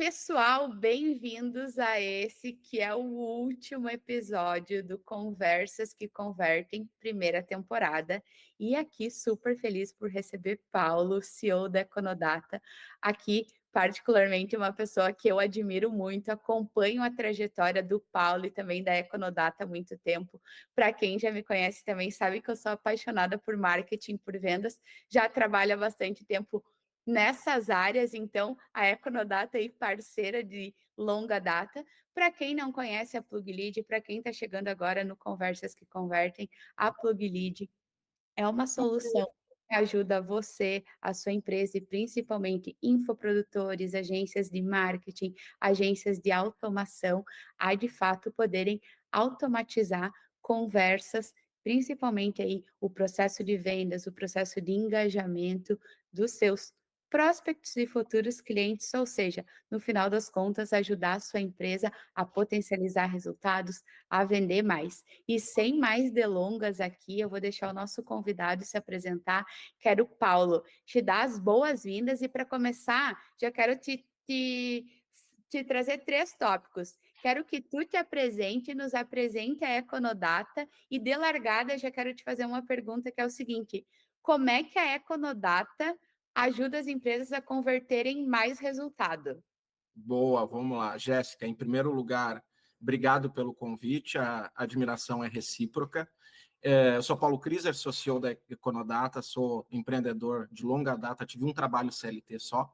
pessoal, bem-vindos a esse que é o último episódio do Conversas que Convertem, primeira temporada. E aqui super feliz por receber Paulo, CEO da Econodata, aqui particularmente uma pessoa que eu admiro muito, acompanho a trajetória do Paulo e também da Econodata há muito tempo. Para quem já me conhece também sabe que eu sou apaixonada por marketing, por vendas, já trabalho há bastante tempo nessas áreas, então a Econodata é parceira de longa data. Para quem não conhece a PlugLead, para quem está chegando agora no Conversas que Convertem, a PlugLead é uma solução que ajuda você, a sua empresa e principalmente infoprodutores, agências de marketing, agências de automação, a de fato poderem automatizar conversas, principalmente aí o processo de vendas, o processo de engajamento dos seus prospects e futuros clientes, ou seja, no final das contas, ajudar a sua empresa a potencializar resultados, a vender mais. E sem mais delongas aqui, eu vou deixar o nosso convidado se apresentar, quero Paulo, te dar as boas-vindas e para começar, já quero te trazer 3 tópicos. Quero que tu te apresente, nos apresente a Econodata e de largada já quero te fazer uma pergunta que é o seguinte: como é que a Econodata ajuda as empresas a converterem mais resultado? Boa, vamos lá. Jéssica, em primeiro lugar, obrigado pelo convite, a admiração é recíproca. Eu sou Paulo Kriser, sou CEO da Econodata, sou empreendedor de longa data, tive um trabalho CLT só,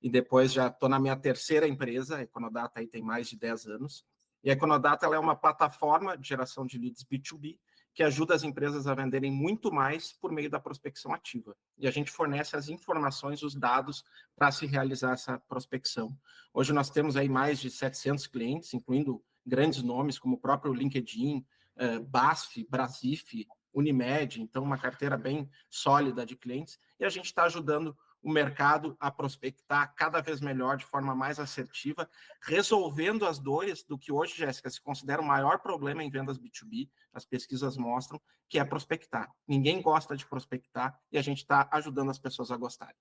e depois já estou na minha terceira empresa, a Econodata aí tem mais de 10 anos. E a Econodata ela é uma plataforma de geração de leads B2B, que ajuda as empresas a venderem muito mais por meio da prospecção ativa. E a gente fornece as informações, os dados para se realizar essa prospecção. Hoje nós temos aí mais de 700 clientes, incluindo grandes nomes como o próprio LinkedIn, BASF, Brasif, Unimed, então uma carteira bem sólida de clientes, e a gente está ajudando o mercado a prospectar cada vez melhor, de forma mais assertiva, resolvendo as dores do que hoje, Jéssica, se considera o maior problema em vendas B2B, as pesquisas mostram, que é prospectar. Ninguém gosta de prospectar e a gente está ajudando as pessoas a gostarem.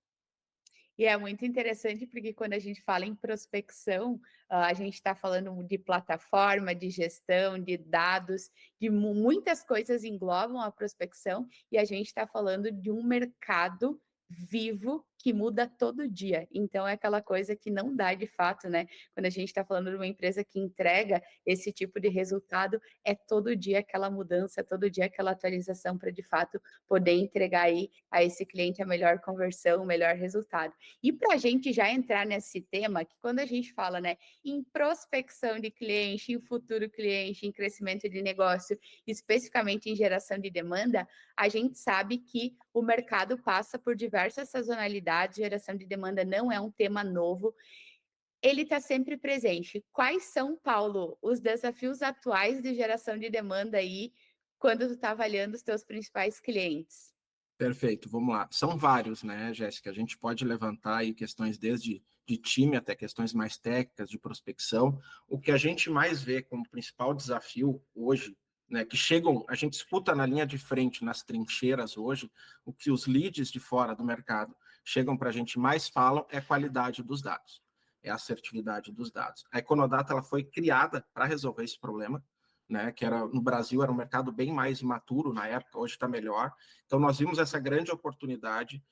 E é muito interessante porque quando a gente fala em prospecção, a gente está falando de plataforma, de gestão, de dados, de muitas coisas englobam a prospecção e a gente está falando de um mercado vivo que muda todo dia. Então é aquela coisa que não dá de fato, né? Quando a gente está falando de uma empresa que entrega esse tipo de resultado, é todo dia aquela mudança, todo dia aquela atualização para de fato poder entregar aí a esse cliente a melhor conversão, o melhor resultado. E para a gente já entrar nesse tema, que quando a gente fala, né, em prospecção de cliente, em futuro cliente, em crescimento de negócio, especificamente em geração de demanda, a gente sabe que o mercado passa por diversas sazonalidades, geração de demanda não é um tema novo, ele está sempre presente. Quais são, Paulo, os desafios atuais de geração de demanda aí, quando tu está avaliando os teus principais clientes? Perfeito, vamos lá. São vários, né, Jéssica? A gente pode levantar aí questões desde de time até questões mais técnicas de prospecção. O que a gente mais vê como principal desafio hoje, né, que chegam, a gente escuta na linha de frente, nas trincheiras hoje, o que os leads de fora do mercado chegam para a gente mais falam é a qualidade dos dados, é a assertividade dos dados. A Econodata ela foi criada para resolver esse problema, né, que era no Brasil era um mercado bem mais imaturo na época, hoje está melhor. Então nós vimos essa grande oportunidade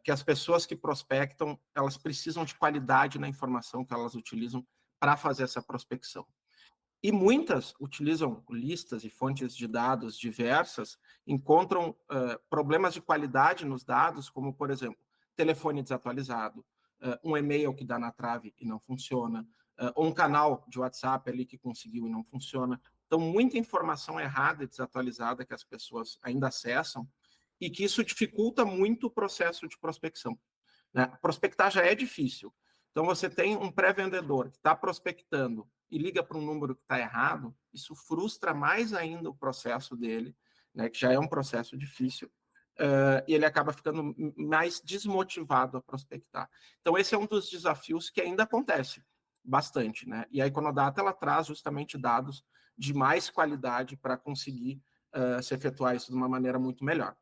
que as pessoas que prospectam elas precisam de qualidade na informação que elas utilizam para fazer essa prospecção. E muitas utilizam listas e fontes de dados diversas, encontram problemas de qualidade nos dados, como, por exemplo, telefone desatualizado, um e-mail que dá na trave e não funciona, ou um canal de WhatsApp ali que conseguiu e não funciona. Então, muita informação errada e desatualizada que as pessoas ainda acessam e que isso dificulta muito o processo de prospecção. Né? Prospectar já é difícil. Então, você tem um pré-vendedor que está prospectando e liga para um número que está errado, isso frustra mais ainda o processo dele, né, que já é um processo difícil, e ele acaba ficando mais desmotivado a prospectar. Então, esse é um dos desafios que ainda acontece bastante. Né? E a Econodata ela traz justamente dados de mais qualidade para conseguir se efetuar isso de uma maneira muito melhor.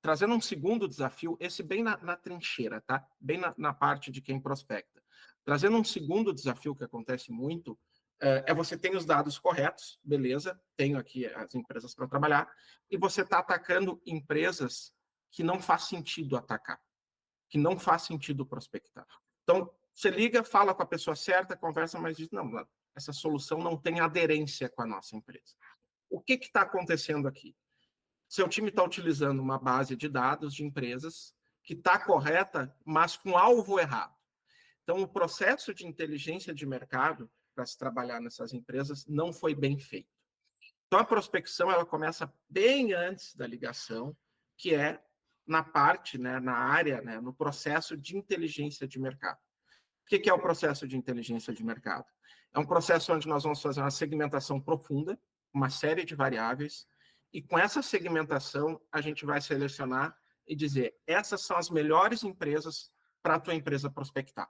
trazendo um segundo desafio, esse bem na trincheira, tá? Bem na parte de quem prospecta. Trazendo um segundo desafio que acontece muito, você tem os dados corretos, beleza, tenho aqui as empresas para trabalhar, e você está atacando empresas que não faz sentido atacar, que não faz sentido prospectar. Então, você liga, fala com a pessoa certa, conversa, mas diz, não, essa solução não tem aderência com a nossa empresa. O que está acontecendo aqui? Seu time está utilizando uma base de dados de empresas que está correta, mas com alvo errado. Então, o processo de inteligência de mercado para se trabalhar nessas empresas não foi bem feito. Então, a prospecção ela começa bem antes da ligação, que é na parte, né, na área, né, no processo de inteligência de mercado. O que é o processo de inteligência de mercado? É um processo onde nós vamos fazer uma segmentação profunda, uma série de variáveis, e com essa segmentação a gente vai selecionar e dizer, essas são as melhores empresas para a tua empresa prospectar.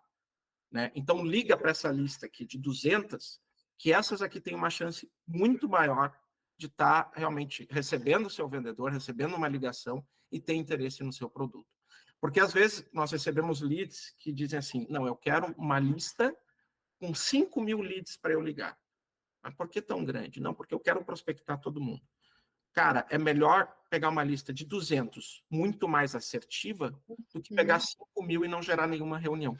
Né? Então, liga para essa lista aqui de 200, que essas aqui têm uma chance muito maior de estar realmente recebendo o seu vendedor, recebendo uma ligação e ter interesse no seu produto. Porque, às vezes, nós recebemos leads que dizem assim, não, eu quero uma lista com 5.000 leads para eu ligar. Mas por que tão grande? Não, porque eu quero prospectar todo mundo. Cara, é melhor pegar uma lista de 200, muito mais assertiva, do que pegar 5.000 e não gerar nenhuma reunião.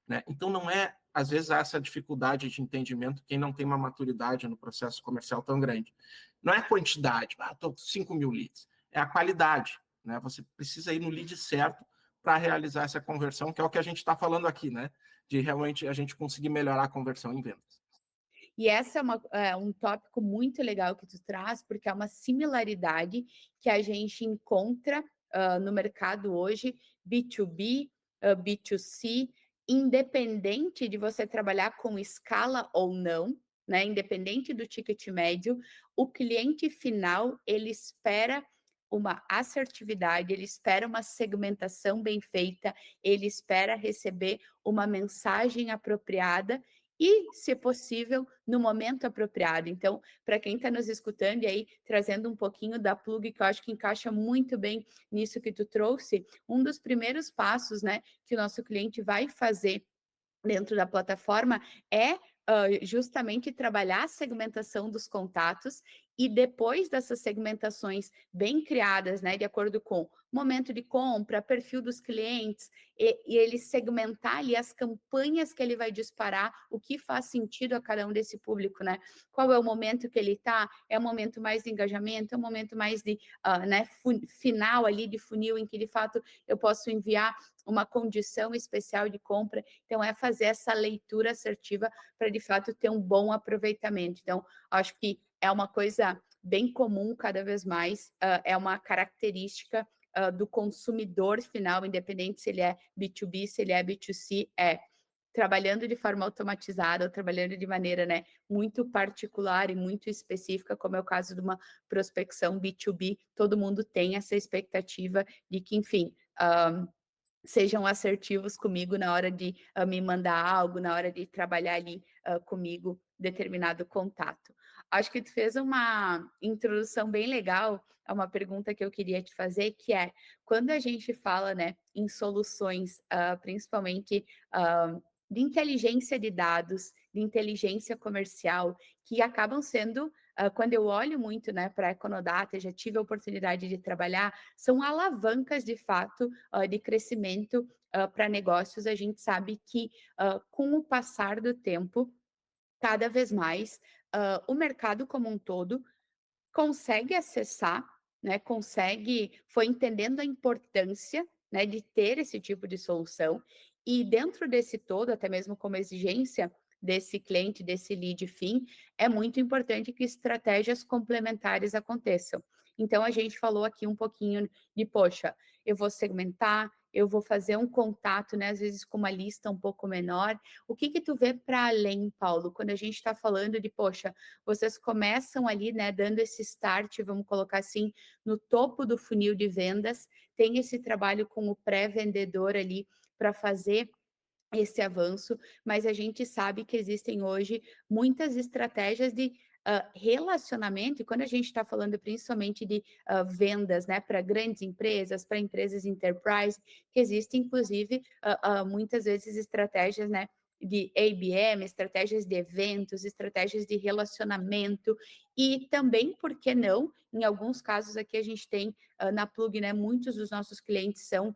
Né? Então, não é, às vezes, essa dificuldade de entendimento quem não tem uma maturidade no processo comercial tão grande. Não é a quantidade, estou com 5.000 leads, é a qualidade. Né? Você precisa ir no lead certo para realizar essa conversão, que é o que a gente está falando aqui, né? De realmente a gente conseguir melhorar a conversão em vendas. E essa é um tópico muito legal que tu traz, porque é uma similaridade que a gente encontra no mercado hoje, B2B, B2C, independente de você trabalhar com escala ou não, né? Independente do ticket médio, o cliente final, ele espera uma assertividade, ele espera uma segmentação bem feita, ele espera receber uma mensagem apropriada e, se possível, no momento apropriado. Então, para quem está nos escutando e aí trazendo um pouquinho da plug, que eu acho que encaixa muito bem nisso que tu trouxe, um dos primeiros passos, né, que o nosso cliente vai fazer dentro da plataforma é justamente trabalhar a segmentação dos contatos e depois dessas segmentações bem criadas, né, de acordo com momento de compra, perfil dos clientes, e ele segmentar ali as campanhas que ele vai disparar, o que faz sentido a cada um desse público, né? Qual é o momento que ele está? É o momento mais de engajamento? É o momento mais de né, final ali de funil, em que de fato eu posso enviar uma condição especial de compra. Então, é fazer essa leitura assertiva para, de fato, ter um bom aproveitamento. Então, acho que é uma coisa bem comum cada vez mais, é uma característica do consumidor final, independente se ele é B2B, se ele é B2C, trabalhando de forma automatizada ou trabalhando de maneira, né, muito particular e muito específica, como é o caso de uma prospecção B2B, todo mundo tem essa expectativa de que, enfim, sejam assertivos comigo na hora de me mandar algo, na hora de trabalhar ali comigo determinado contato. Acho que tu fez uma introdução bem legal a uma pergunta que eu queria te fazer, que é, quando a gente fala, né, em soluções, principalmente de inteligência de dados, de inteligência comercial, que acabam sendo, quando eu olho muito, né, para a Econodata, já tive a oportunidade de trabalhar, são alavancas, de fato, de crescimento para negócios. A gente sabe que, com o passar do tempo, cada vez mais, o mercado como um todo consegue acessar, né, foi entendendo a importância, né, de ter esse tipo de solução, e dentro desse todo, até mesmo como exigência desse cliente, desse lead fim, é muito importante que estratégias complementares aconteçam. Então, a gente falou aqui um pouquinho de, poxa, eu vou segmentar, eu vou fazer um contato, né, às vezes com uma lista um pouco menor. O que tu vê para além, Paulo, quando a gente está falando de, poxa, vocês começam ali, né, dando esse start, vamos colocar assim, no topo do funil de vendas, tem esse trabalho com o pré-vendedor ali para fazer esse avanço, mas a gente sabe que existem hoje muitas estratégias de relacionamento, e quando a gente está falando principalmente de vendas, né, para grandes empresas, para empresas enterprise, que existem, inclusive, muitas vezes estratégias, né, de ABM, estratégias de eventos, estratégias de relacionamento, e também, por que não, em alguns casos aqui a gente tem na Plug, né, muitos dos nossos clientes são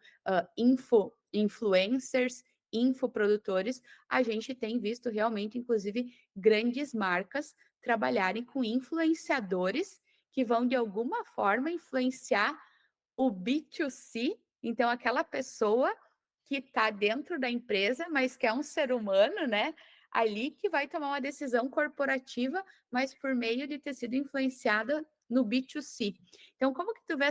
influencers, infoprodutores, a gente tem visto realmente, inclusive, grandes marcas trabalharem com influenciadores que vão, de alguma forma, influenciar o B2C, então aquela pessoa que está dentro da empresa, mas que é um ser humano, né? Ali que vai tomar uma decisão corporativa, mas por meio de ter sido influenciada no B2C. Então, como que tu vê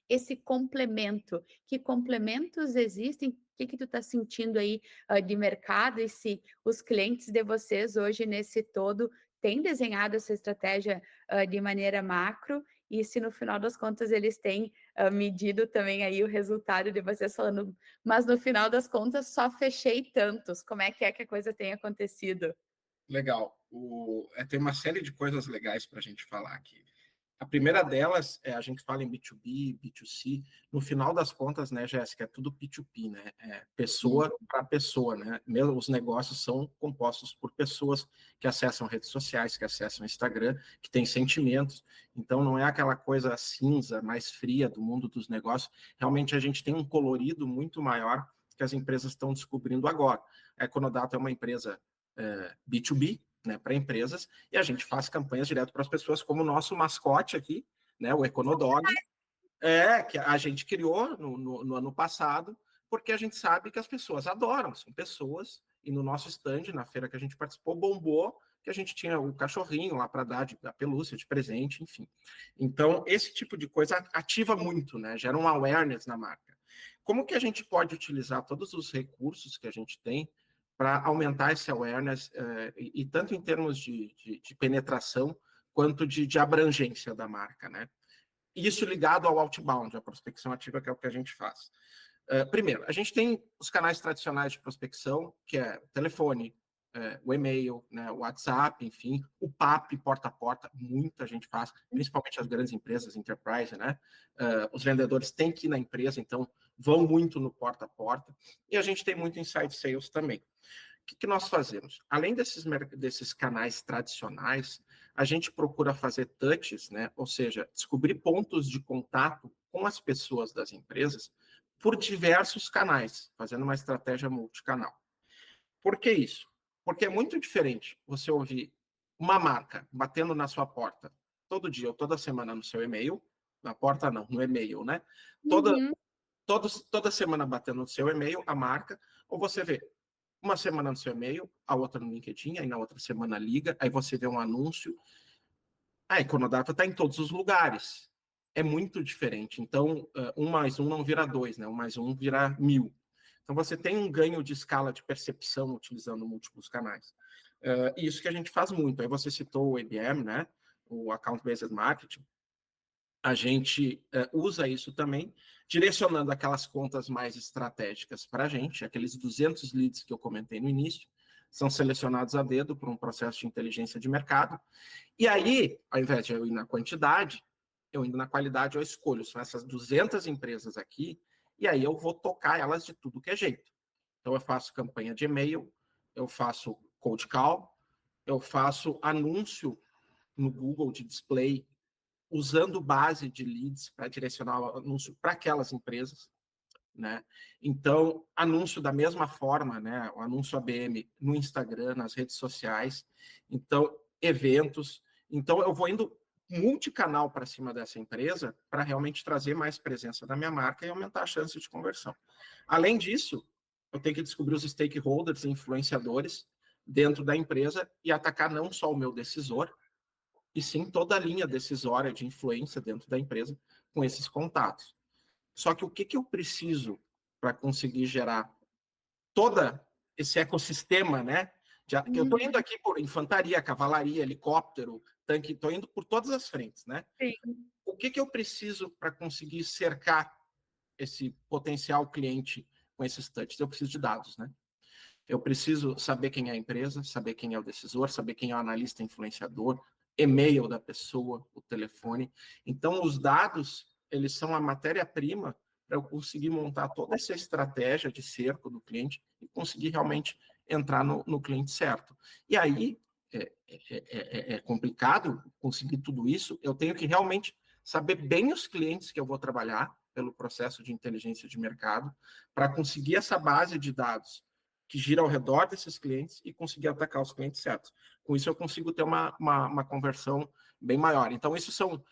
esse complemento? Que complementos existem? O que tu está sentindo aí de mercado? E se os clientes de vocês hoje, nesse todo, têm desenhado essa estratégia de maneira macro? E se no final das contas eles têm medido também aí o resultado de vocês falando, mas no final das contas só fechei tantos. Como é que a coisa tem acontecido? Legal. Tem uma série de coisas legais para a gente falar aqui. A primeira delas é a gente fala em B2B, B2C. No final das contas, né, Jéssica, é tudo P2P, né? É pessoa para pessoa, né? Mesmo os negócios são compostos por pessoas que acessam redes sociais, que acessam Instagram, que têm sentimentos. Então, não é aquela coisa cinza, mais fria do mundo dos negócios. Realmente, a gente tem um colorido muito maior que as empresas estão descobrindo agora. A Econodato é uma empresa B2B, né, para empresas, e a gente faz campanhas direto para as pessoas, como o nosso mascote aqui, né, o Econodog, que a gente criou no ano passado, porque a gente sabe que as pessoas adoram, são pessoas, e no nosso stand, na feira que a gente participou, bombou, que a gente tinha o cachorrinho lá para dar a pelúcia de presente, enfim. Então, esse tipo de coisa ativa muito, né, gera um awareness na marca. Como que a gente pode utilizar todos os recursos que a gente tem para aumentar esse awareness, e tanto em termos de penetração, quanto de abrangência da marca, né? Isso ligado ao outbound, a prospecção ativa, que é o que a gente faz. Primeiro, a gente tem os canais tradicionais de prospecção, que é o telefone, o e-mail, né, o WhatsApp, enfim, o PAP, porta a porta, muita gente faz, principalmente as grandes empresas, enterprise, né? Os vendedores têm que ir na empresa, então vão muito no porta a porta, e a gente tem muito inside sales também. O que nós fazemos? Além desses canais tradicionais, a gente procura fazer touches, né? Ou seja, descobrir pontos de contato com as pessoas das empresas por diversos canais, fazendo uma estratégia multicanal. Por que isso? Porque é muito diferente você ouvir uma marca batendo na sua porta todo dia ou toda semana no seu e-mail, na porta não, no e-mail, né? Toda, Uhum. toda semana batendo no seu e-mail, a marca, ou você vê uma semana no seu e-mail, a outra no LinkedIn, aí na outra semana liga, aí você vê um anúncio. A Econodata está em todos os lugares. É muito diferente. Então, 1 mais 1 não vira 2, né? 1 mais 1 vira 1000. Então, você tem um ganho de escala de percepção utilizando múltiplos canais. E isso que a gente faz muito. Aí você citou o ABM, né? O Account Based Marketing. A gente usa isso também, direcionando aquelas contas mais estratégicas para a gente, aqueles 200 leads que eu comentei no início, são selecionados a dedo por um processo de inteligência de mercado. E aí, ao invés de eu ir na quantidade, eu indo na qualidade, eu escolho. São essas 200 empresas aqui, e aí eu vou tocar elas de tudo que é jeito. Então, eu faço campanha de e-mail, eu faço cold call, eu faço anúncio no Google de display, usando base de leads para direcionar o anúncio para aquelas empresas, né? Então, anúncio da mesma forma, né? O anúncio ABM no Instagram, nas redes sociais. Então, eventos. Então, eu vou indo multicanal para cima dessa empresa para realmente trazer mais presença da minha marca e aumentar a chance de conversão. Além disso, eu tenho que descobrir os stakeholders e influenciadores dentro da empresa e atacar não só o meu decisor, e sim toda a linha decisória de influência dentro da empresa com esses contatos. Só que o que eu preciso para conseguir gerar todo esse ecossistema, né? Que eu estou indo aqui por infantaria, cavalaria, helicóptero, tanque, estou indo por todas as frentes, né? Sim. O que eu preciso para conseguir cercar esse potencial cliente com esses touches? Eu preciso de dados, né? Eu preciso saber quem é a empresa, saber quem é o decisor, saber quem é o analista influenciador, e-mail da pessoa, o telefone. Então, os dados, eles são a matéria-prima para eu conseguir montar toda essa estratégia de cerco do cliente e conseguir realmente entrar no cliente certo. E aí, é complicado conseguir tudo isso, eu tenho que realmente saber bem os clientes que eu vou trabalhar pelo processo de inteligência de mercado, para conseguir essa base de dados que gira ao redor desses clientes e conseguir atacar os clientes certos. Com isso, eu consigo ter uma conversão bem maior. Então, isso são,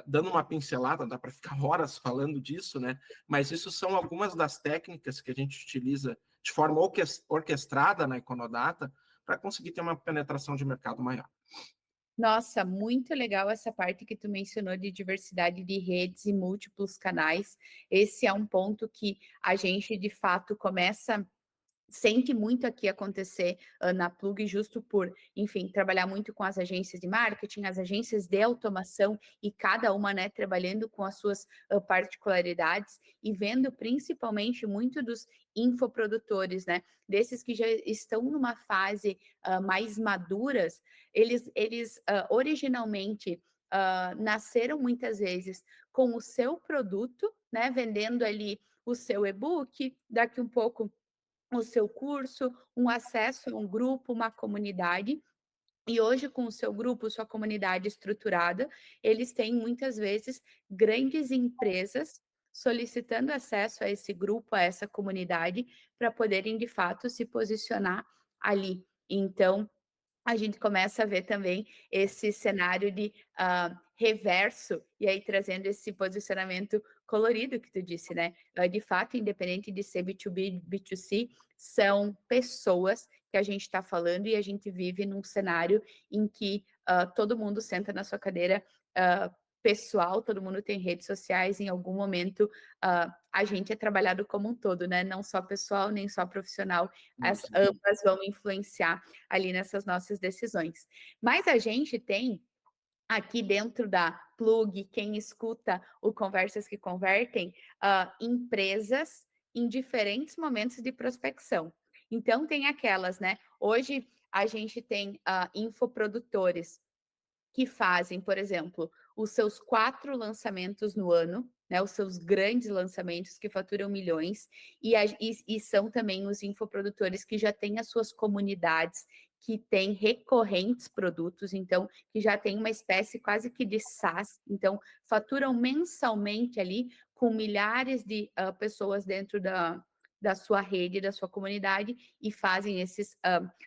dando uma pincelada, dá para ficar horas falando disso, né? Mas isso são algumas das técnicas que a gente utiliza de forma orquestrada na Econodata para conseguir ter uma penetração de mercado maior. Nossa, muito legal essa parte que tu mencionou de diversidade de redes e múltiplos canais. Esse é um ponto que a gente, de fato, sente muito aqui acontecer na Plug, justo por, enfim, trabalhar muito com as agências de marketing, as agências de automação, e cada uma, né, trabalhando com as suas particularidades e vendo principalmente muito dos infoprodutores, né, desses que já estão numa fase mais maduras, eles originalmente nasceram muitas vezes com o seu produto, né, vendendo ali o seu e-book, daqui um pouco o seu curso, um acesso a um grupo, uma comunidade. E hoje, com o seu grupo, sua comunidade estruturada, eles têm muitas vezes grandes empresas solicitando acesso a esse grupo, a essa comunidade, para poderem de fato se posicionar ali. Então, a gente começa a ver também esse cenário de reverso, e aí trazendo esse posicionamento colorido que tu disse, né? De fato, independente de ser B2B, B2C, são pessoas que a gente está falando e a gente vive num cenário em que todo mundo senta na sua cadeira pessoal, todo mundo tem redes sociais, em algum momento a gente é trabalhado como um todo, né? Não só pessoal, nem só profissional, ambas vão influenciar ali nessas nossas decisões. Mas a gente tem aqui dentro da Plug, quem escuta o Conversas que Convertem, empresas em diferentes momentos de prospecção. Então, tem aquelas, né? Hoje a gente tem infoprodutores que fazem, por exemplo, os seus 4 lançamentos no ano, né, os seus grandes lançamentos que faturam milhões, e são também os infoprodutores que já têm as suas comunidades, que têm recorrentes produtos, então, que já tem uma espécie quase que de SaaS, então, faturam mensalmente ali com milhares de pessoas dentro da sua rede, da sua comunidade, e fazem esses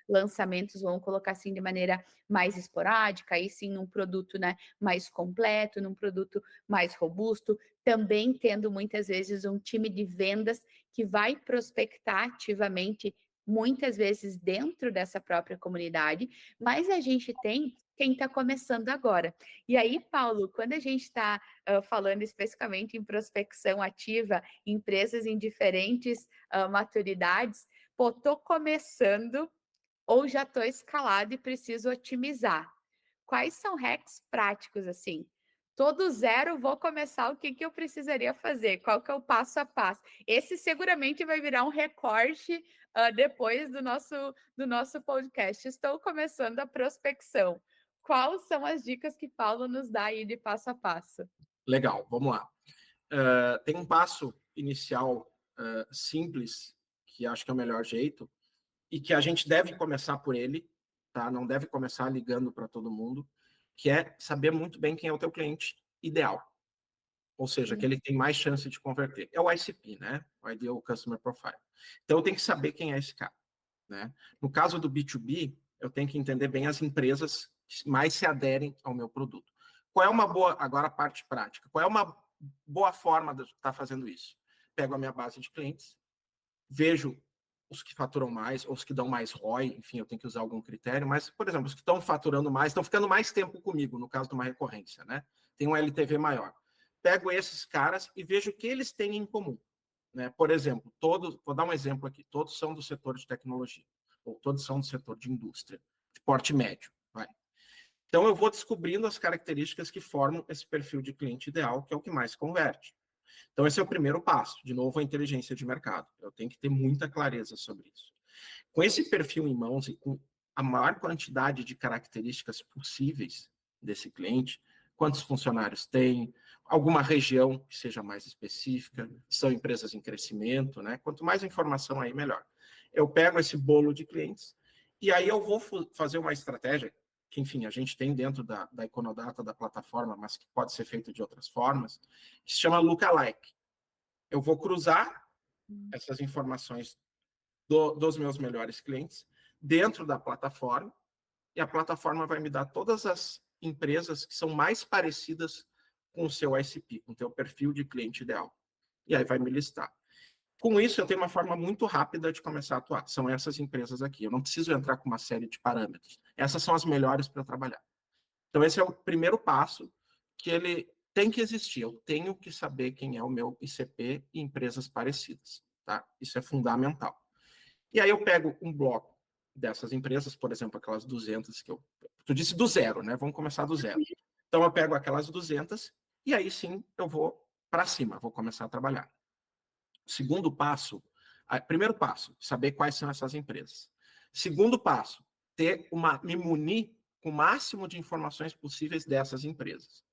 lançamentos, vamos colocar assim, de maneira mais esporádica, aí sim num produto, né, mais completo, num produto mais robusto, também tendo muitas vezes um time de vendas que vai prospectar ativamente, muitas vezes dentro dessa própria comunidade, mas a gente tem quem está começando agora. E aí, Paulo, quando a gente está falando especificamente em prospecção ativa, empresas em diferentes maturidades, pô, estou começando ou já estou escalado e preciso otimizar. Quais são hacks práticos assim? Todo zero, vou começar, o que eu precisaria fazer? Qual que é o passo a passo? Esse seguramente vai virar um recorte depois do nosso podcast. Estou começando a prospecção. Quais são as dicas que Paulo nos dá aí de passo a passo? Legal, vamos lá. Tem um passo inicial simples, que acho que é o melhor jeito, e que a gente deve começar por ele, tá? Não deve começar ligando para todo mundo, que é saber muito bem quem é o teu cliente ideal. Ou seja, aquele que tem mais chance de converter. É o ICP, né? O Ideal Customer Profile. Então, eu tenho que saber quem é esse cara, né? No caso do B2B, eu tenho que entender bem as empresas que mais se aderem ao meu produto. Qual é uma boa, agora a parte prática, qual é uma boa forma de estar fazendo isso? Pego a minha base de clientes, vejo os que faturam mais, ou os que dão mais ROI, enfim, eu tenho que usar algum critério, mas, por exemplo, os que estão faturando mais, estão ficando mais tempo comigo, no caso de uma recorrência, né? Tem um LTV maior. Pego esses caras e vejo o que eles têm em comum, né? Por exemplo, todos, vou dar um exemplo aqui, todos são do setor de tecnologia, ou todos são do setor de indústria, de porte médio, vai. Então, eu vou descobrindo as características que formam esse perfil de cliente ideal, que é o que mais converte. Então, esse é o primeiro passo. De novo, a inteligência de mercado. Eu tenho que ter muita clareza sobre isso. Com esse perfil em mãos e com a maior quantidade de características possíveis desse cliente, quantos funcionários tem, alguma região que seja mais específica, são empresas em crescimento, né? Quanto mais informação aí, melhor. Eu pego esse bolo de clientes e aí eu vou fazer uma estratégia que, enfim, a gente tem dentro da Econodata, da plataforma, mas que pode ser feito de outras formas, que se chama Lookalike. Eu vou cruzar essas informações dos meus melhores clientes dentro da plataforma, e a plataforma vai me dar todas as empresas que são mais parecidas com o seu ICP, com o teu perfil de cliente ideal. E aí vai me listar. Com isso, eu tenho uma forma muito rápida de começar a atuar. São essas empresas aqui. Eu não preciso entrar com uma série de parâmetros. Essas são as melhores para trabalhar. Então, esse é o primeiro passo que ele tem que existir. Eu tenho que saber quem é o meu ICP e empresas parecidas. Tá? Isso é fundamental. E aí eu pego um bloco dessas empresas, por exemplo, aquelas 200 que eu... Tu disse do zero, né? Vamos começar do zero. Então eu pego aquelas 200 e aí sim eu vou para cima, vou começar a trabalhar. Segundo passo, primeiro passo, saber quais são essas empresas. Segundo passo, me munir com o máximo de informações possíveis dessas empresas.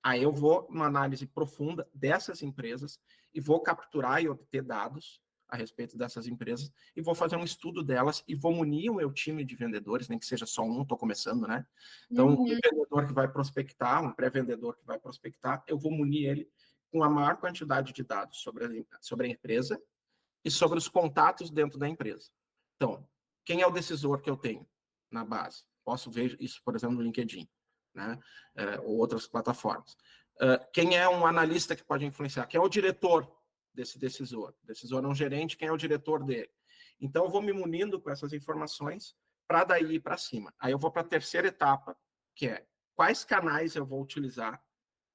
Aí eu vou numa análise profunda dessas empresas e vou capturar e obter dados a respeito dessas empresas e vou fazer um estudo delas e vou munir o meu time de vendedores, nem que seja só um, estou começando, né? Então, um vendedor que vai prospectar, um pré-vendedor que vai prospectar, eu vou munir ele com a maior quantidade de dados sobre a empresa e sobre os contatos dentro da empresa. Então, quem é o decisor que eu tenho na base? Posso ver isso, por exemplo, no LinkedIn, né? Ou outras plataformas. Quem é um analista que pode influenciar? Quem é o diretor desse decisor? O decisor é um gerente, quem é o diretor dele? Então, eu vou me munindo com essas informações para daí ir para cima. Aí eu vou para a terceira etapa, que é quais canais eu vou utilizar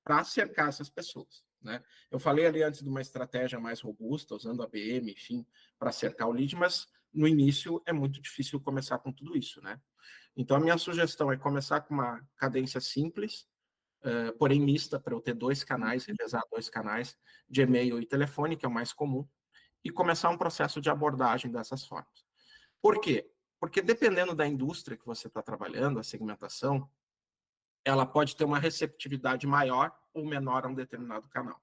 para cercar essas pessoas. Né? Eu falei ali antes de uma estratégia mais robusta, usando a BM, enfim, para cercar o lead, mas no início é muito difícil começar com tudo isso. Né? Então, a minha sugestão é começar com uma cadência simples, porém mista, para eu ter dois canais, revezar dois canais de e-mail e telefone, que é o mais comum, e começar um processo de abordagem dessas formas. Por quê? Porque dependendo da indústria que você está trabalhando, a segmentação, ela pode ter uma receptividade maior ou menor a um determinado canal.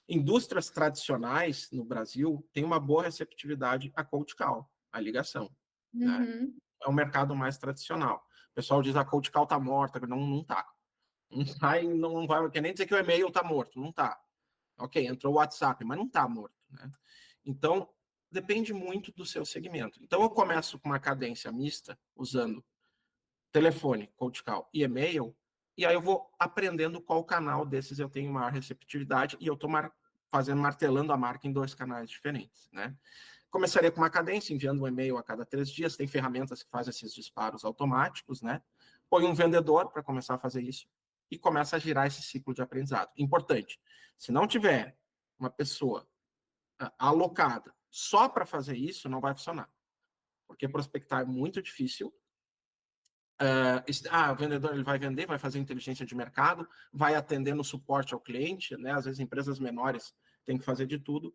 Indústrias tradicionais no Brasil têm uma boa receptividade a cold call, a ligação. Né? É um mercado mais tradicional. O pessoal diz a cold call está morta, não está. Não vai, quer nem dizer que o e-mail está morto, não está. Ok, entrou o WhatsApp, mas não está morto. Né? Então, depende muito do seu segmento. Então, eu começo com uma cadência mista, usando telefone, cold call e e-mail, e aí eu vou aprendendo qual canal desses eu tenho maior receptividade e eu estou martelando a marca em dois canais diferentes, né? Começaria com uma cadência, enviando um e-mail a cada 3 dias, tem ferramentas que fazem esses disparos automáticos, né? Põe um vendedor para começar a fazer isso e começa a girar esse ciclo de aprendizado. Importante, se não tiver uma pessoa alocada só para fazer isso, não vai funcionar. Porque prospectar é muito difícil, o vendedor ele vai vender, vai fazer inteligência de mercado, vai atender no suporte ao cliente, né? Às vezes empresas menores têm que fazer de tudo.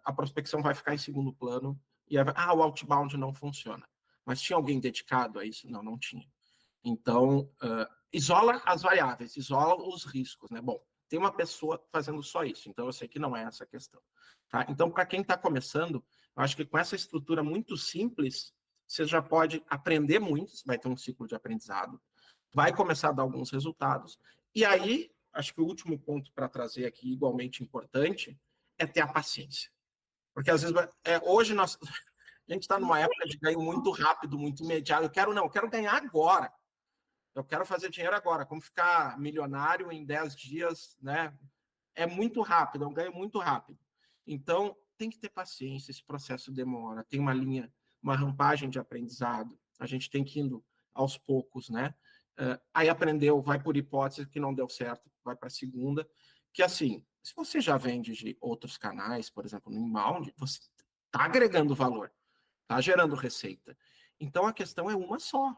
A prospecção vai ficar em segundo plano e o outbound não funciona. Mas tinha alguém dedicado a isso? Não, não tinha. Então, isola as variáveis, isola os riscos, né? Bom, tem uma pessoa fazendo só isso, então eu sei que não é essa a questão. Tá? Então, para quem está começando, eu acho que com essa estrutura muito simples, você já pode aprender muito, vai ter um ciclo de aprendizado, vai começar a dar alguns resultados, e aí, acho que o último ponto para trazer aqui, igualmente importante, é ter a paciência. Porque às vezes, hoje a gente está numa época de ganho muito rápido, muito imediato. Eu quero ganhar agora. Eu quero fazer dinheiro agora. Como ficar milionário em 10 dias, né? É muito rápido, é um ganho muito rápido. Então, tem que ter paciência, esse processo demora, tem uma linha, uma rampagem de aprendizado, a gente tem que ir indo aos poucos, né? Aí aprendeu, vai por hipótese que não deu certo, vai para a segunda, que assim, se você já vende de outros canais, por exemplo, no inbound, você está agregando valor, está gerando receita. Então, a questão é uma só,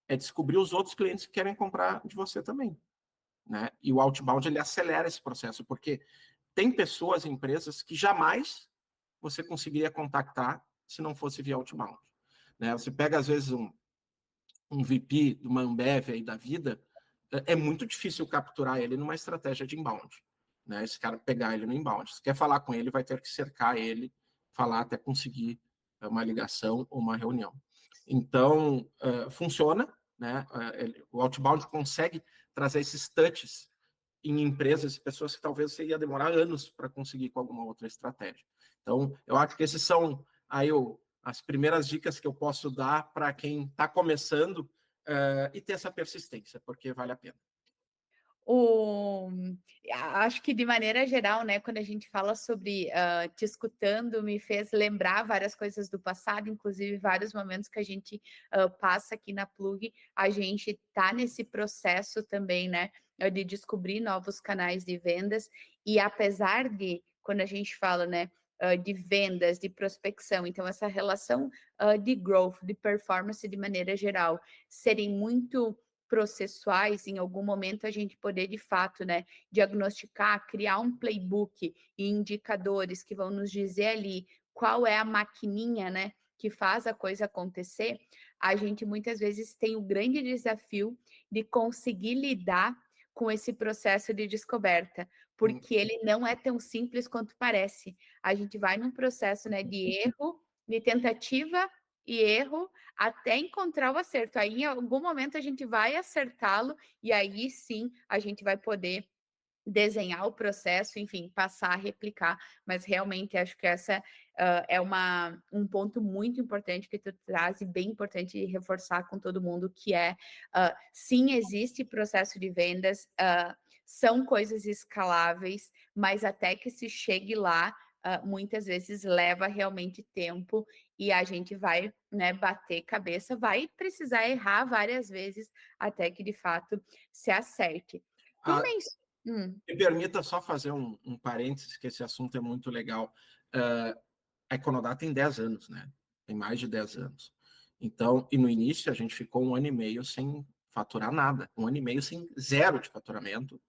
é descobrir os outros clientes que querem comprar de você também. Né? E o outbound ele acelera esse processo, porque tem pessoas, empresas que jamais você conseguiria contactar se não fosse via outbound. Né? Você pega, às vezes, um VP de uma Ambev aí da vida, é muito difícil capturar ele numa estratégia de inbound. Né? Esse cara pegar ele no inbound. Se quer falar com ele, vai ter que cercar ele, falar até conseguir uma ligação ou uma reunião. Então, funciona, né? O outbound consegue trazer esses touches em empresas e pessoas que talvez você ia demorar anos para conseguir com alguma outra estratégia. Então, eu acho que esses são aí as primeiras dicas que eu posso dar para quem está começando e ter essa persistência, porque vale a pena. O Acho que de maneira geral, né, quando a gente fala sobre, te escutando, me fez lembrar várias coisas do passado, inclusive vários momentos que a gente, passa aqui na Plug, a gente tá nesse processo também, né, de descobrir novos canais de vendas, e apesar de, quando a gente fala, né, de vendas, de prospecção, então essa relação, de growth, de performance de maneira geral, serem muito processuais, em algum momento a gente poder de fato, né, diagnosticar, criar um playbook e indicadores que vão nos dizer ali qual é a maquininha, né, que faz a coisa acontecer, a gente muitas vezes tem o grande desafio de conseguir lidar com esse processo de descoberta, porque ele não é tão simples quanto parece. A gente vai num processo, né, de erro, de tentativa e erro, até encontrar o acerto. Aí, em algum momento, a gente vai acertá-lo, e aí sim a gente vai poder desenhar o processo, enfim, passar a replicar. Mas realmente acho que essa é um ponto muito importante que tu traz e bem importante reforçar com todo mundo, que é sim, existe processo de vendas, são coisas escaláveis, mas até que se chegue lá, muitas vezes leva realmente tempo e a gente vai, né, bater cabeça, vai precisar errar várias vezes até que de fato se acerte. Tu Ah, me permita só fazer um parênteses, que esse assunto é muito legal. A Econodata tem 10 anos, né? Tem mais de 10 anos. Então, e no início a gente ficou 1 ano e meio sem faturar nada, 1 ano e meio sem zero de faturamento,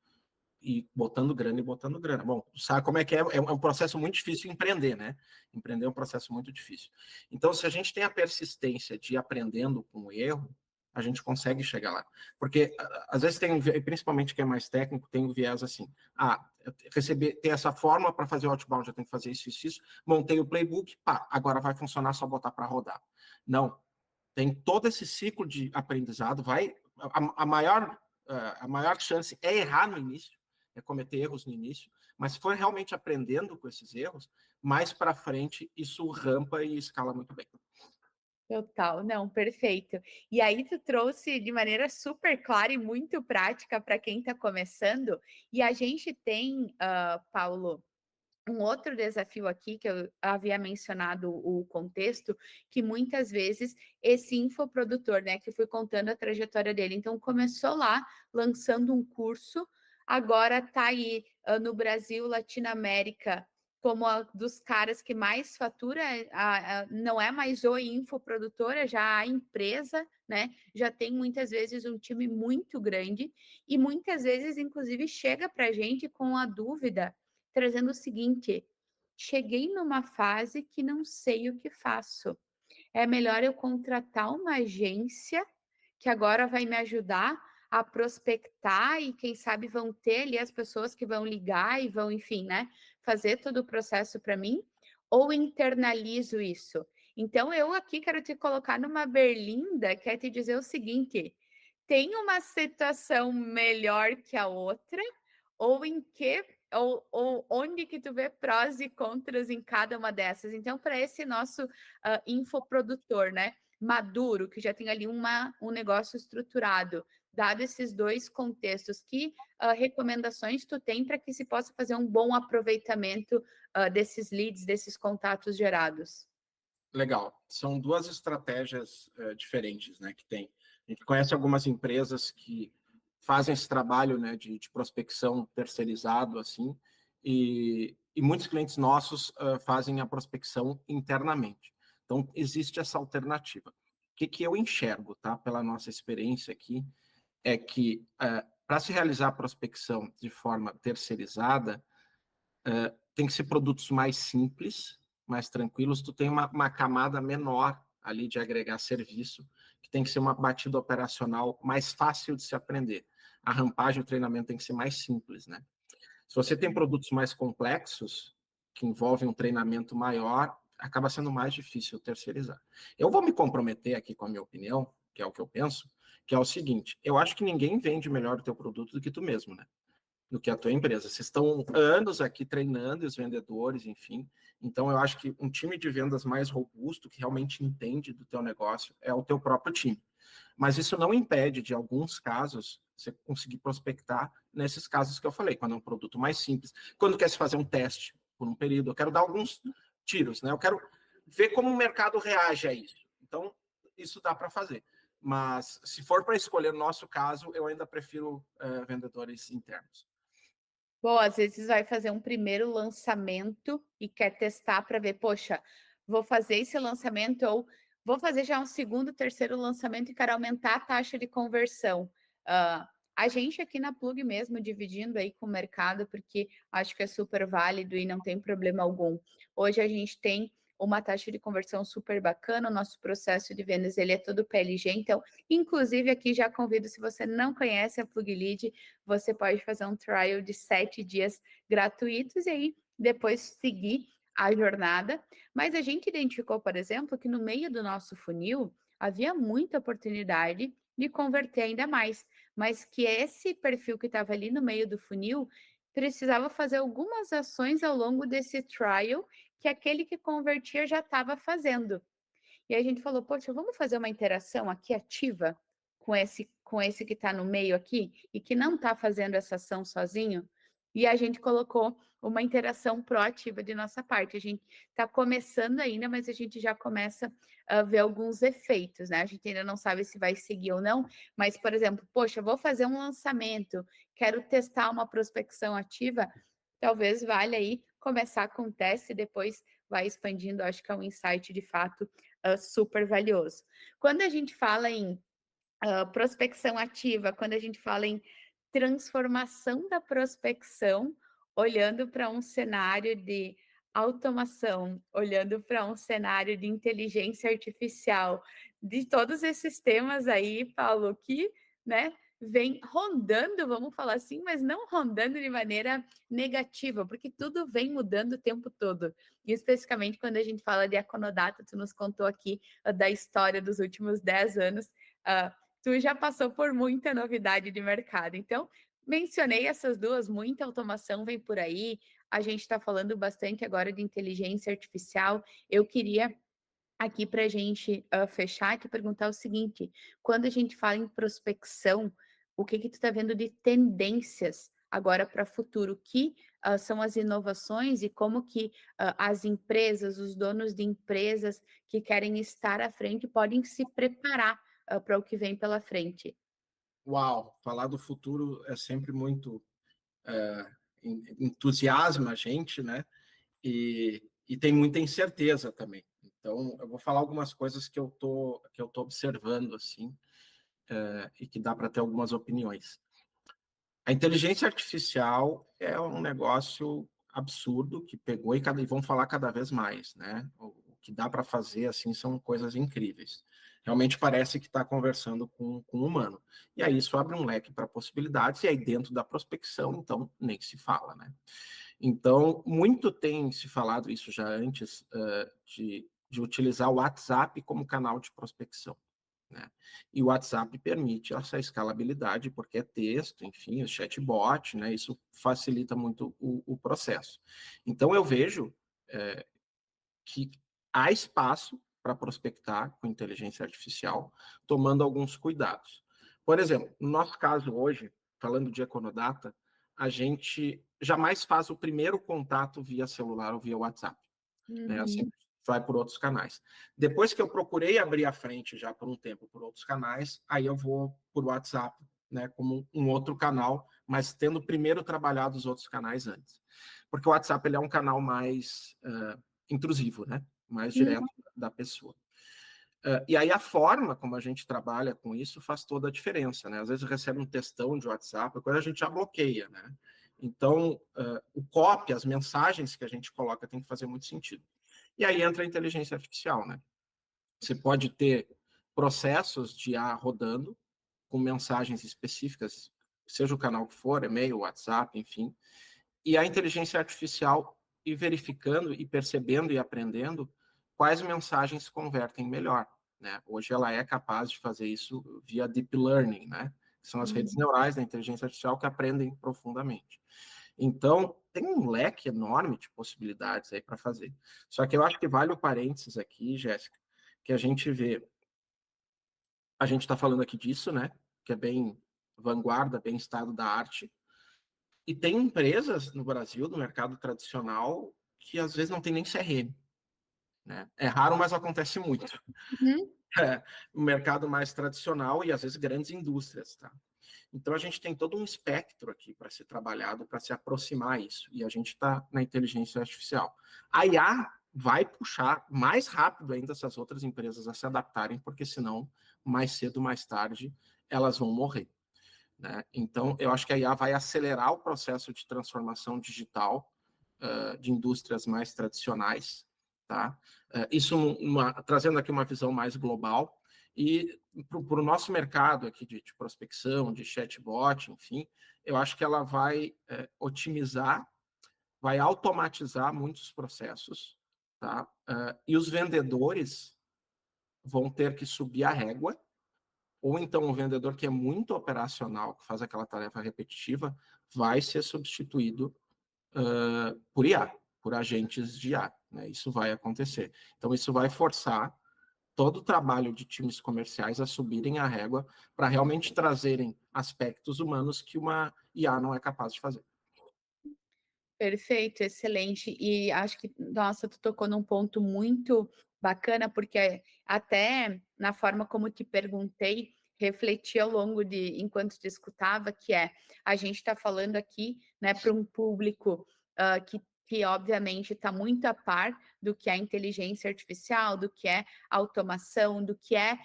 e botando grana e botando grana. Bom, sabe como é que é? É um processo muito difícil empreender, né? Empreender é um processo muito difícil. Então, se a gente tem a persistência de ir aprendendo com o erro, a gente consegue chegar lá. Porque, às vezes, principalmente quem é mais técnico, tem o viés assim, ter essa forma para fazer o outbound, eu tenho que fazer isso, montei o playbook, pá, agora vai funcionar, só botar para rodar. Não. Tem todo esse ciclo de aprendizado, a maior chance é errar no início, é cometer erros no início, mas se for realmente aprendendo com esses erros, mais para frente isso rampa e escala muito bem. Total, não, perfeito. E aí tu trouxe de maneira super clara e muito prática para quem está começando, e a gente tem, Paulo, um outro desafio aqui, que eu havia mencionado o contexto, que muitas vezes esse infoprodutor, né, que fui contando a trajetória dele, então começou lá lançando um curso, agora está aí no Brasil, Latinoamérica, como dos caras que mais fatura, não é mais o infoprodutora, já a empresa, né, já tem muitas vezes um time muito grande, e muitas vezes, inclusive, chega para a gente com a dúvida, trazendo o seguinte: cheguei numa fase que não sei o que faço. É melhor eu contratar uma agência que agora vai me ajudar a prospectar e quem sabe vão ter ali as pessoas que vão ligar e vão, enfim, né, fazer todo o processo para mim, ou internalizo isso? Então eu aqui quero te colocar numa berlinda, quer te dizer o seguinte: tem uma situação melhor que a outra, ou em que ou onde que tu vê prós e contras em cada uma dessas. Então, para esse nosso infoprodutor, né, maduro, que já tem ali um negócio estruturado, dado esses dois contextos, que recomendações tu tem para que se possa fazer um bom aproveitamento desses leads, desses contatos gerados? Legal. São duas estratégias diferentes, né, que tem. A gente conhece algumas empresas que fazem esse trabalho, né, de prospecção terceirizado, assim, e muitos clientes nossos fazem a prospecção internamente. Então, existe essa alternativa. O que eu enxergo, tá, pela nossa experiência aqui, é que para se realizar a prospecção de forma terceirizada, tem que ser produtos mais simples, mais tranquilos, tu tem uma camada menor ali de agregar serviço, que tem que ser uma batida operacional mais fácil de se aprender. A rampagem, o treinamento tem que ser mais simples, né? Se você tem produtos mais complexos, que envolvem um treinamento maior, acaba sendo mais difícil terceirizar. Eu vou me comprometer aqui com a minha opinião, que é o que eu penso, que é o seguinte: eu acho que ninguém vende melhor o teu produto do que tu mesmo, né? Do que a tua empresa. Vocês estão anos aqui treinando os vendedores, enfim. Então, eu acho que um time de vendas mais robusto, que realmente entende do teu negócio, é o teu próprio time. Mas isso não impede, de alguns casos, você conseguir prospectar nesses casos que eu falei, quando é um produto mais simples, quando quer se fazer um teste por um período. Eu quero dar alguns tiros, né? Eu quero ver como o mercado reage a isso. Então, isso dá para fazer. Mas, se for para escolher no nosso caso, eu ainda prefiro vendedores internos. Bom, às vezes vai fazer um primeiro lançamento e quer testar para ver, poxa, vou fazer esse lançamento ou vou fazer já um segundo, terceiro lançamento e quero aumentar a taxa de conversão. A gente aqui na Plug mesmo, dividindo aí com o mercado, porque acho que é super válido e não tem problema algum. Hoje a gente tem uma taxa de conversão super bacana, o nosso processo de vendas ele é todo PLG, então, inclusive aqui já convido, se você não conhece a Plug Lead, você pode fazer um trial de 7 dias gratuitos e aí depois seguir a jornada. Mas a gente identificou, por exemplo, que no meio do nosso funil havia muita oportunidade de converter ainda mais, mas que esse perfil que estava ali no meio do funil precisava fazer algumas ações ao longo desse trial que aquele que convertia já estava fazendo. E aí a gente falou, poxa, vamos fazer uma interação aqui ativa com esse que está no meio aqui e que não está fazendo essa ação sozinho? E a gente colocou uma interação proativa de nossa parte. A gente está começando ainda, mas a gente já começa a ver alguns efeitos, né? A gente ainda não sabe se vai seguir ou não, mas, por exemplo, poxa, vou fazer um lançamento, quero testar uma prospecção ativa, talvez valha aí começar com um teste e depois vai expandindo. Acho que é um insight de fato super valioso. Quando a gente fala em prospecção ativa, quando a gente fala em transformação da prospecção, olhando para um cenário de automação, olhando para um cenário de inteligência artificial, de todos esses temas aí, Paulo, que, né, vem rondando, vamos falar assim, mas não rondando de maneira negativa, porque tudo vem mudando o tempo todo. E especificamente quando a gente fala de Econodata, tu nos contou aqui da história dos últimos 10 anos, tu já passou por muita novidade de mercado. Então, mencionei essas duas, muita automação vem por aí. A gente está falando bastante agora de inteligência artificial. Eu queria aqui para a gente fechar e te perguntar o seguinte: quando a gente fala em prospecção, o que tu está vendo de tendências agora para o futuro? O que são as inovações e como que as empresas, os donos de empresas que querem estar à frente podem se preparar para o que vem pela frente? Uau, falar do futuro é sempre muito entusiasma a gente, né? E tem muita incerteza também. Então, eu vou falar algumas coisas que eu tô observando assim, e que dá para ter algumas opiniões. A inteligência artificial é um negócio absurdo que pegou e vão falar cada vez mais, né? O que dá para fazer assim são coisas incríveis. Realmente parece que está conversando com um humano. E aí isso abre um leque para possibilidades, e aí dentro da prospecção, então, nem se fala, né? Então, muito tem se falado isso já antes, de utilizar o WhatsApp como canal de prospecção, né? E o WhatsApp permite essa escalabilidade, porque é texto, enfim, o chatbot, né? Isso facilita muito o processo. Então, eu vejo que há espaço para prospectar com inteligência artificial, tomando alguns cuidados. Por exemplo, no nosso caso hoje, falando de Econodata, a gente jamais faz o primeiro contato via celular ou via WhatsApp, né? Assim, Uhum. vai por outros canais. Depois que eu procurei abrir a frente já por um tempo por outros canais, aí eu vou por WhatsApp, né, como um outro canal, mas tendo primeiro trabalhado os outros canais antes. Porque o WhatsApp ele é um canal mais intrusivo, né? Mais direto da pessoa. E aí a forma como a gente trabalha com isso faz toda a diferença, né? Às vezes recebe um textão de WhatsApp, a gente já bloqueia, né? Então, o copy, as mensagens que a gente coloca tem que fazer muito sentido. E aí entra a inteligência artificial, né? Você pode ter processos de IA rodando com mensagens específicas, seja o canal que for, e-mail, WhatsApp, enfim, e a inteligência artificial ir verificando e percebendo e aprendendo quais mensagens convertem melhor, né? Hoje ela é capaz de fazer isso via deep learning, né? Que são as redes Uhum. neurais da inteligência artificial que aprendem profundamente. Então, tem um leque enorme de possibilidades aí para fazer. Só que eu acho que vale o parênteses aqui, Jéssica, que a gente está falando aqui disso, né? Que é bem vanguarda, bem estado da arte. E tem empresas no Brasil, do mercado tradicional, que às vezes não tem nem CRM, né? É raro, mas acontece muito. Uhum. É, o mercado mais tradicional e às vezes grandes indústrias, tá? Então a gente tem todo um espectro aqui para ser trabalhado, para se aproximar a isso. E a gente está na inteligência artificial. A IA vai puxar mais rápido ainda essas outras empresas a se adaptarem, porque senão, mais cedo, mais tarde, elas vão morrer, né? Então, eu acho que a IA vai acelerar o processo de transformação digital de indústrias mais tradicionais, tá? Isso trazendo aqui uma visão mais global. E para o nosso mercado aqui de prospecção, de chatbot, enfim, eu acho que ela vai otimizar, vai automatizar muitos processos, tá? E os vendedores vão ter que subir a régua, ou então o vendedor que é muito operacional, que faz aquela tarefa repetitiva, vai ser substituído por IA, por agentes de IA. Né? Isso vai acontecer. Então, isso vai forçar todo o trabalho de times comerciais a subirem a régua para realmente trazerem aspectos humanos que uma IA não é capaz de fazer. Perfeito, excelente. E acho que, nossa, tu tocou num ponto muito bacana, porque até na forma como te perguntei, refleti ao longo de enquanto te escutava, que é a gente está falando aqui, né, para um público que obviamente está muito a par do que é inteligência artificial, do que é automação, do que é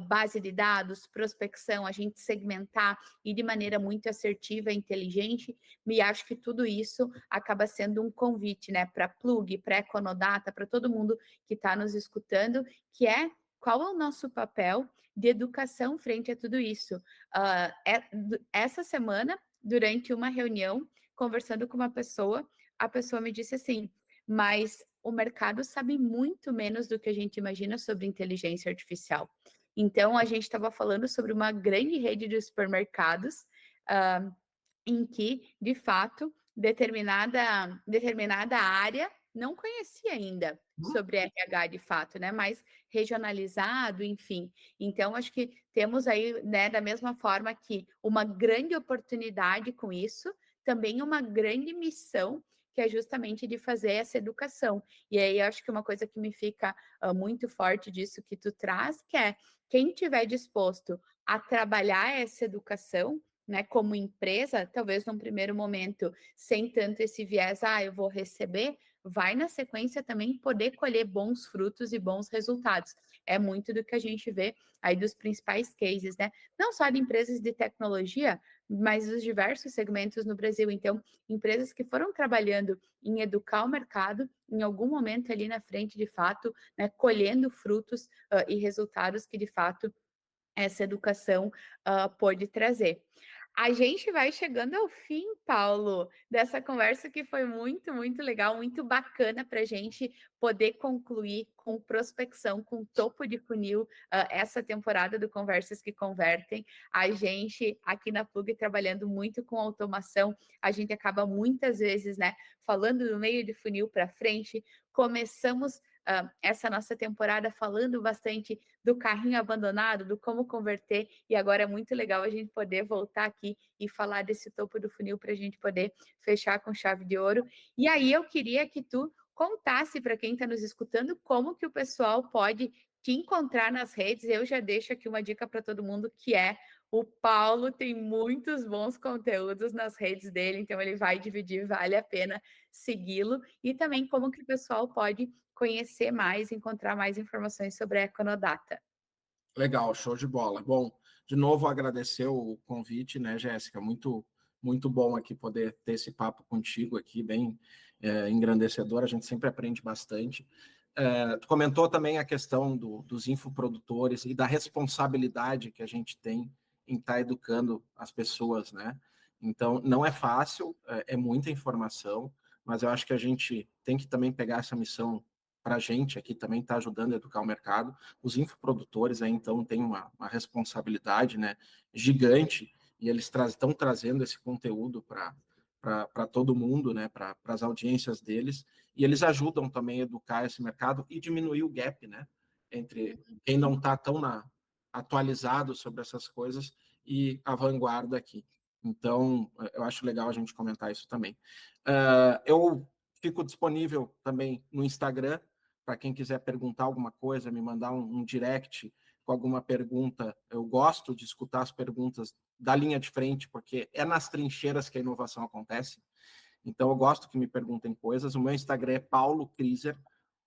base de dados, prospecção, a gente segmentar e de maneira muito assertiva e inteligente. E acho que tudo isso acaba sendo um convite, né, para Plug, para Econodata, para todo mundo que está nos escutando, que é qual é o nosso papel de educação frente a tudo isso. Essa semana, durante uma reunião, conversando com uma pessoa, a pessoa me disse assim, mas o mercado sabe muito menos do que a gente imagina sobre inteligência artificial. Então, a gente estava falando sobre uma grande rede de supermercados, uh, em que, de fato, determinada área não conhecia ainda sobre RH de fato, né? Mas regionalizado, enfim. Então, acho que temos aí, né, da mesma forma que uma grande oportunidade com isso, também uma grande missão, que é justamente de fazer essa educação. E aí, acho que uma coisa que me fica muito forte disso que tu traz, que é quem tiver disposto a trabalhar essa educação, né, como empresa, talvez num primeiro momento, sem tanto esse viés, eu vou receber, vai na sequência também poder colher bons frutos e bons resultados. É muito do que a gente vê aí dos principais cases, né? Não só de empresas de tecnologia, mas dos diversos segmentos no Brasil. Então, empresas que foram trabalhando em educar o mercado, em algum momento ali na frente, de fato, né, colhendo frutos e resultados que, de fato, essa educação pode trazer. A gente vai chegando ao fim, Paulo, dessa conversa que foi muito, muito legal, muito bacana para a gente poder concluir com prospecção, com topo de funil, essa temporada do Conversas que Convertem. A gente, aqui na Plug, trabalhando muito com automação, a gente acaba muitas vezes, né, falando do meio de funil para frente, começamos essa nossa temporada falando bastante do carrinho abandonado, do como converter, e agora é muito legal a gente poder voltar aqui e falar desse topo do funil para a gente poder fechar com chave de ouro. E aí eu queria que tu contasse para quem está nos escutando como que o pessoal pode te encontrar nas redes. Eu já deixo aqui uma dica para todo mundo, que é o Paulo tem muitos bons conteúdos nas redes dele, então ele vai dividir, vale a pena segui-lo. E também como que o pessoal pode conhecer mais, encontrar mais informações sobre a Econodata. Legal, show de bola. Bom, de novo agradecer o convite, né, Jéssica? Muito bom aqui poder ter esse papo contigo aqui, bem engrandecedor. A gente sempre aprende bastante. Tu comentou também a questão dos infoprodutores e da responsabilidade que a gente tem em estar educando as pessoas, né? Então, não é fácil, é muita informação, mas eu acho que a gente tem que também pegar essa missão para a gente aqui também estar ajudando a educar o mercado. Os infoprodutores aí, então, têm uma responsabilidade, né, gigante, e eles estão trazendo esse conteúdo para todo mundo, né, para as audiências deles, e eles ajudam também a educar esse mercado e diminuir o gap, né, entre quem não está tão atualizado sobre essas coisas e a vanguarda aqui. Então, eu acho legal a gente comentar isso também. Eu fico disponível também no Instagram, para quem quiser perguntar alguma coisa, me mandar um direct com alguma pergunta. Eu gosto de escutar as perguntas da linha de frente, porque é nas trincheiras que a inovação acontece. Então, eu gosto que me perguntem coisas. O meu Instagram é Paulo Kriser,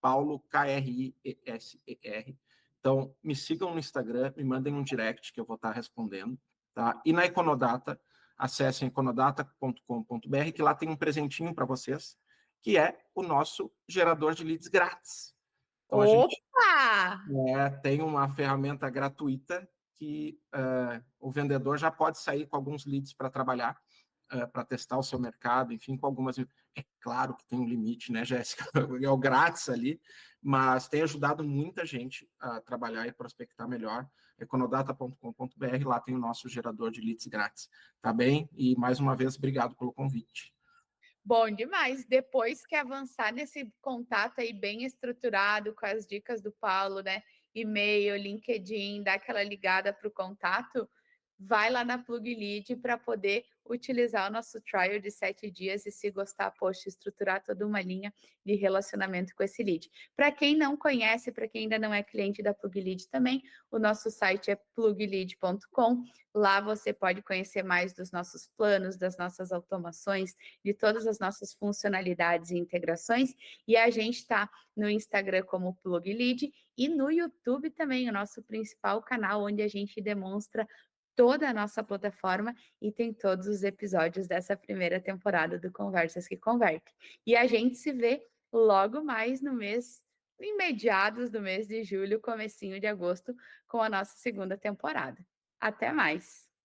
Paulo Kriser. Então, me sigam no Instagram, me mandem um direct que eu vou estar respondendo. Tá? E na Econodata, acessem econodata.com.br, que lá tem um presentinho para vocês, que é o nosso gerador de leads grátis. Então, a gente Opa! tem uma ferramenta gratuita que o vendedor já pode sair com alguns leads para trabalhar, para testar o seu mercado, enfim, com algumas. É claro que tem um limite, né, Jéssica? É o grátis ali, mas tem ajudado muita gente a trabalhar e prospectar melhor. Econodata.com.br, lá tem o nosso gerador de leads grátis. Tá bem? E mais uma vez, obrigado pelo convite. Bom demais. Depois que avançar nesse contato aí bem estruturado com as dicas do Paulo, né? E-mail, LinkedIn, dá aquela ligada para o contato, vai lá na Plug Lead para poder utilizar o nosso trial de 7 dias e, se gostar, poxa, estruturar toda uma linha de relacionamento com esse lead. Para quem não conhece, para quem ainda não é cliente da Plug Lead também, o nosso site é pluglead.com. Lá você pode conhecer mais dos nossos planos, das nossas automações, de todas as nossas funcionalidades e integrações. E a gente está no Instagram como Plug Lead e no YouTube também, o nosso principal canal, onde a gente demonstra toda a nossa plataforma e tem todos os episódios dessa primeira temporada do Conversas que Convertem. E a gente se vê logo mais no mês, em mediados do mês de julho, comecinho de agosto, com a nossa segunda temporada. Até mais!